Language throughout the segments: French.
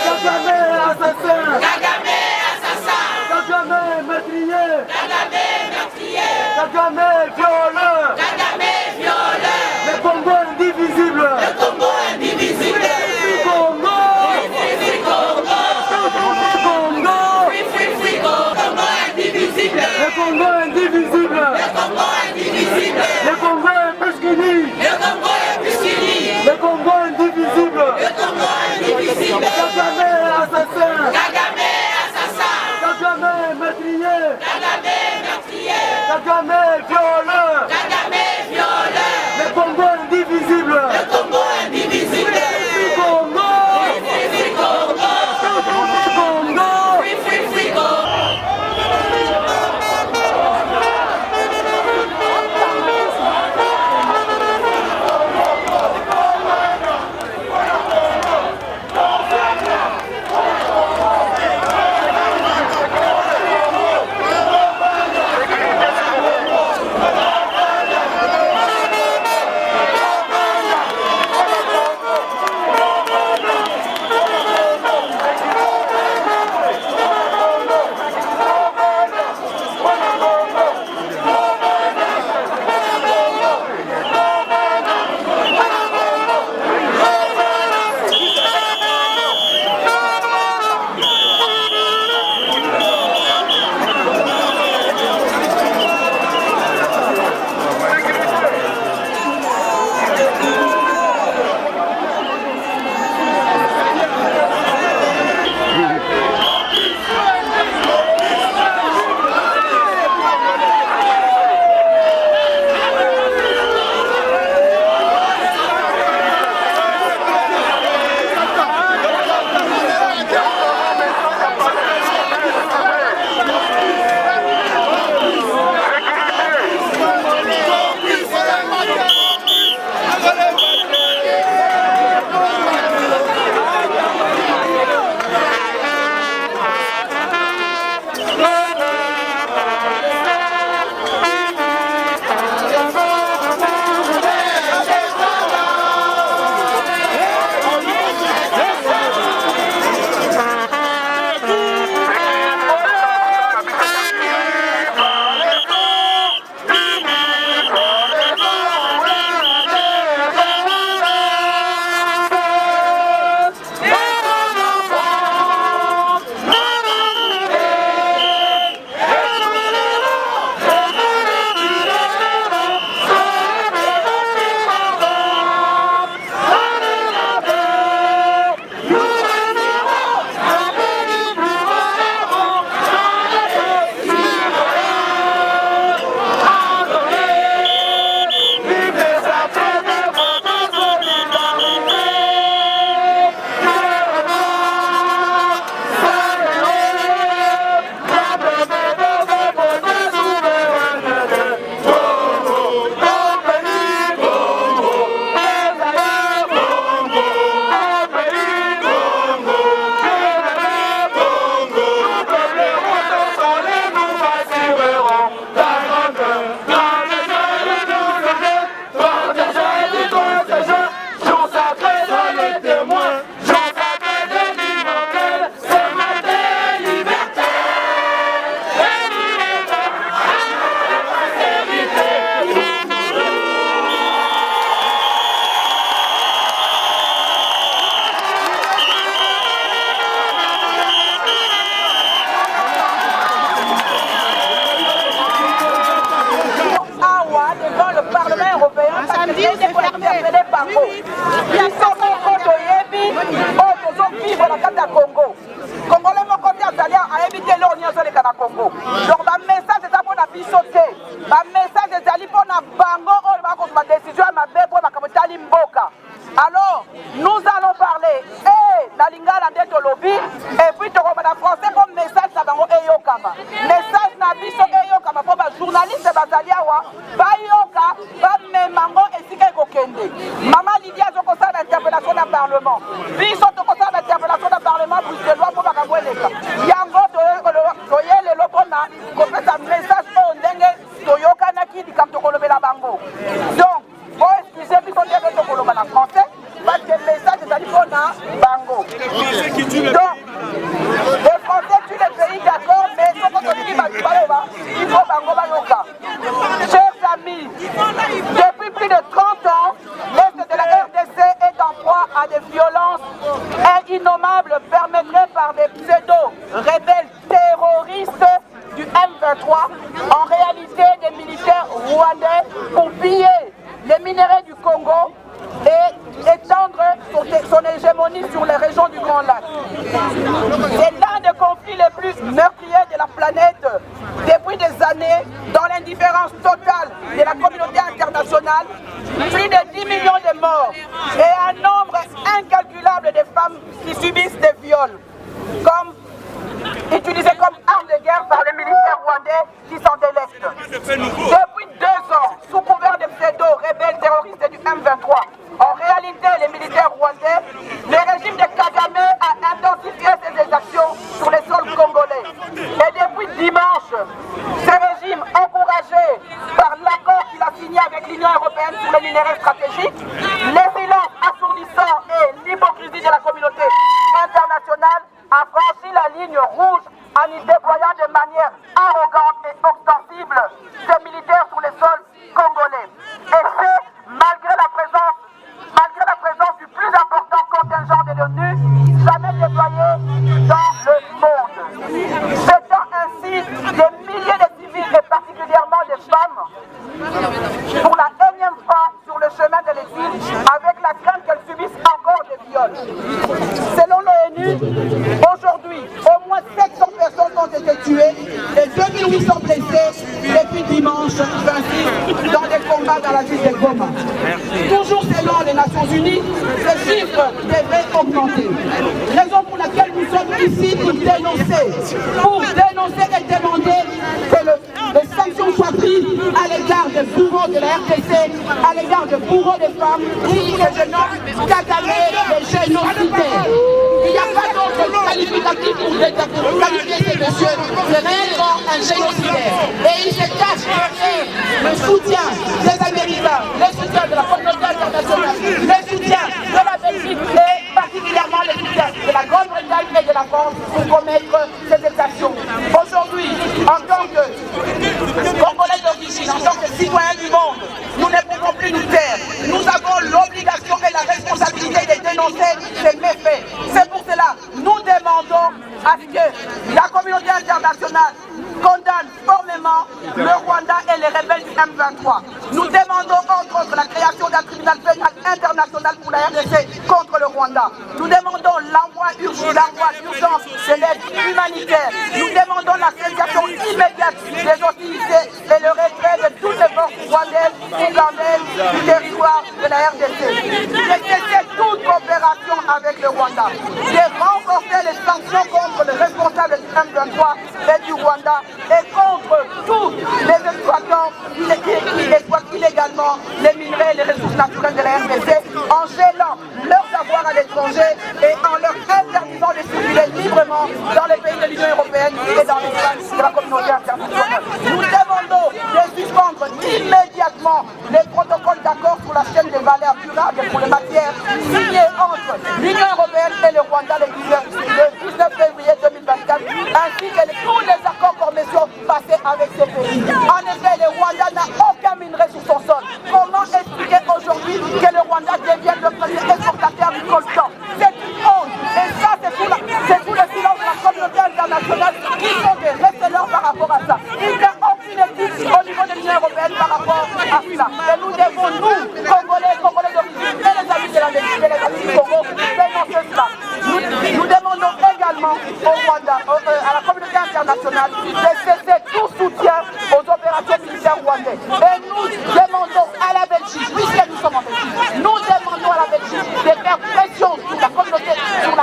Kagame assassin! Kagame meurtrier! Kagame violeur. Le Congo indivisible. Le Congo indivisible. Congo. Le Congo indivisible. Le Congo est plus qu'uni. Le Congo indivisible. Kagame assassin. Kagame meurtrier. Kagame violeur. Le Congo indivisible. Congo. Alors, nous allons parler et la lingala de lobby et puis tu vas français comme message na bango eyokama. Message na biso eyokama pour ba journaliste bazaliawa ba yoka ba memango esika kokende. Maman Lydia zoko sa d'interpellation dans parlement. Biso to ko sa d'interpellation dans parlement pour de loi pour ba kabweleka. Yango to yele lobona ko pesa message o ndenge to yoka na ki di kam to kolobela bango. Donc bon, excusez-moi, biso ndenge to koloba na français. Parce que le message est allé pour Bango. Donc, les Français tuent les pays d'accord, mais ce qu'on dit, M23, en réalité des militaires rwandais pour piller les minerais du Congo et étendre son hégémonie sur les régions du Grand Lac. C'est l'un des conflits les plus meurtriers de la planète depuis des années, dans l'indifférence totale de la communauté internationale. Plus de 10 millions de morts et un nombre incalculable de femmes qui subissent des viols, utilisés comme armes de guerre par les militaires rwandais qui s'en délectent. Depuis 2 ans, sous couvert de pseudo-rebelles terroristes du M23, en réalité, les militaires rwandais, le régime de Kagame a intensifié ses exactions sur les sols congolais. Et depuis dimanche, ce régime, encouragé par l'accord qu'il a signé avec l'Union européenne sur les minéraux stratégiques, les silences assourdissants et l'hypocrisie de la communauté internationale a franchi la ligne rouge en y déployant de manière arrogante et ostensible ces militaires sur les sols congolais. Et c'est malgré la présence du plus important contingent de l'ONU jamais déployé dans le monde. Jetant ainsi des milliers de civils et particulièrement des femmes pour la énième fois sur le chemin de l'exil avec la crainte qu'elles subissent encore des viols. Selon l'ONU, aujourd'hui, au moins 700 personnes ont été tuées et 2800 blessés depuis dimanche 26 dans des combats dans la ville de Goma. Toujours selon les Nations Unies, ces chiffres devraient augmenter. Raison pour laquelle nous sommes ici pour dénoncer et demander que les sanctions soient prises à l'égard des bourreaux de la RDC, à l'égard des bourreaux des femmes, qui se nomment Kagame les génocidaires. Il n'y a pas d'autre qualificatif pour qualifier ces messieurs. C'est réellement un génocidaire. Et il se cache derrière le soutien des Américains, le soutien de la communauté internationale, le soutien de la Belgique et particulièrement le soutien de la Grande-Bretagne et de la France pour commettre ces exactions. Aujourd'hui, en tant que Congolais d'origine, en tant que citoyens du monde, nous ne pouvons plus nous taire. Nous avons l'obligation et la responsabilité de dénoncer ces méfaits. C'est pour cela que nous demandons à ce que la communauté internationale condamne formellement le Rwanda et les rebelles du M23. Nous demandons entre autres la création d'un tribunal pénal international pour la RDC contre le Rwanda. Nous demandons l'envoi d'urgence de l'aide humanitaire. Nous demandons la cessation immédiate des hostilités et le retrait de toutes les forces rwandaises et ugandaises du territoire de la RDC. De cesser toute coopération avec le Rwanda. De renforcer les sanctions contre les responsables du M23 et du Rwanda et contre tous les exploitants qui exploitent illégalement les minerais et les ressources naturelles de la RDC en gelant leurs avoirs à l'étranger et en leur interdisant de circuler librement dans les pays de l'Union européenne et dans l'espace de la communauté internationale. Nous demandons de suspendre immédiatement les protocoles d'accord sur la chaîne de valeur durable pour les matières signés entre l'Union européenne et le Rwanda le 19 février 2024 ainsi que tous les accords commerciaux passés avec ces pays. En effet, le Rwanda n'a aucun minerai sur son sol. Comment expliquer aujourd'hui que le Rwanda devienne le premier exportateur du coltan? C'est une honte. Et ça, c'est tout le silence de la communauté internationale qui sont des resteurs par rapport à ça. Il n'y a aucune éthique au niveau de l'Union européenne par rapport à ça. Et nous devons, nous, Congolais d'origine, et les amis de la Belgique et les amis du Congo, dénoncer cela. Nous demandons également au Rwanda, à la communauté internationale, de cesser tout soutien aux opérations militaires rwandais. Et nous demandons à la Belgique, puisque nous sommes en Belgique, nous demandons à la Belgique de faire pression sur la communauté, sur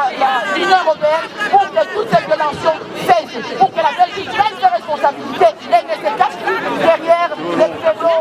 l'Union européenne, pour que toutes ces violations cessent, pour que la Belgique prenne ses responsabilités et ne se cache plus derrière les pseudo.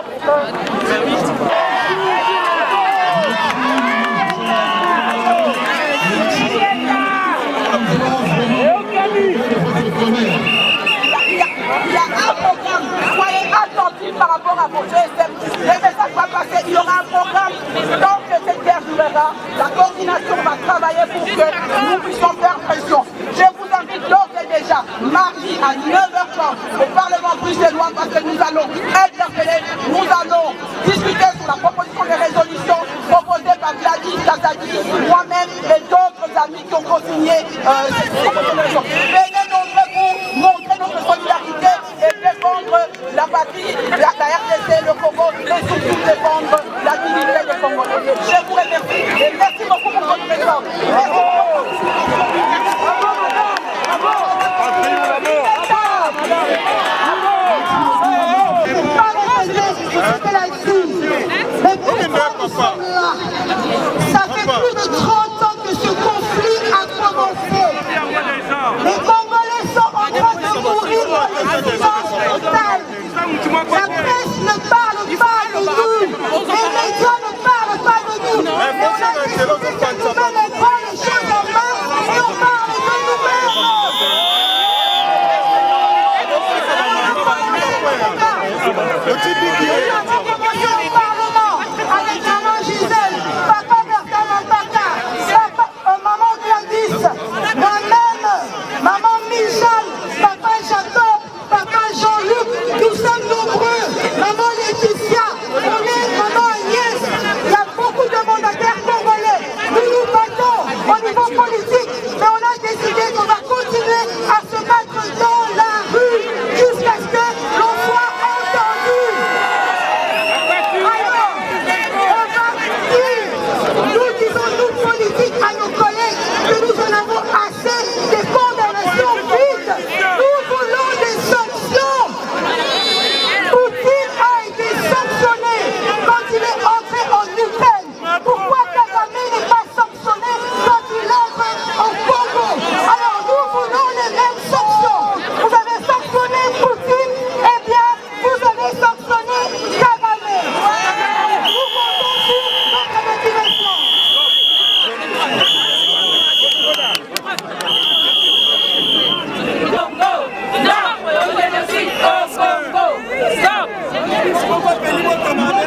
Il y a un programme, soyez attentifs par rapport à vos GSM. Le message va passer, il y aura un programme. Tant que cette guerre durera, la coordination va travailler pour que nous puissions faire pression. Je vous invite d'ores et déjà, mardi à 9h30 au Parlement bruxellois parce que nous allons interpeller, nous allons discuter sur la proposition de résolution proposée par Gladys Kazadi, moi-même et d'autres amis qui ont consigné cette proposition de résolution. Venez montrer notre solidarité et patrie, la RDC, le Congo, et surtout défendre la dignité des Congolais. Je vous remercie et merci beaucoup pour votre présence. Merci Ça fait plus de 30 ans que ce conflit a commencé. Les Congolais sont en train de mourir.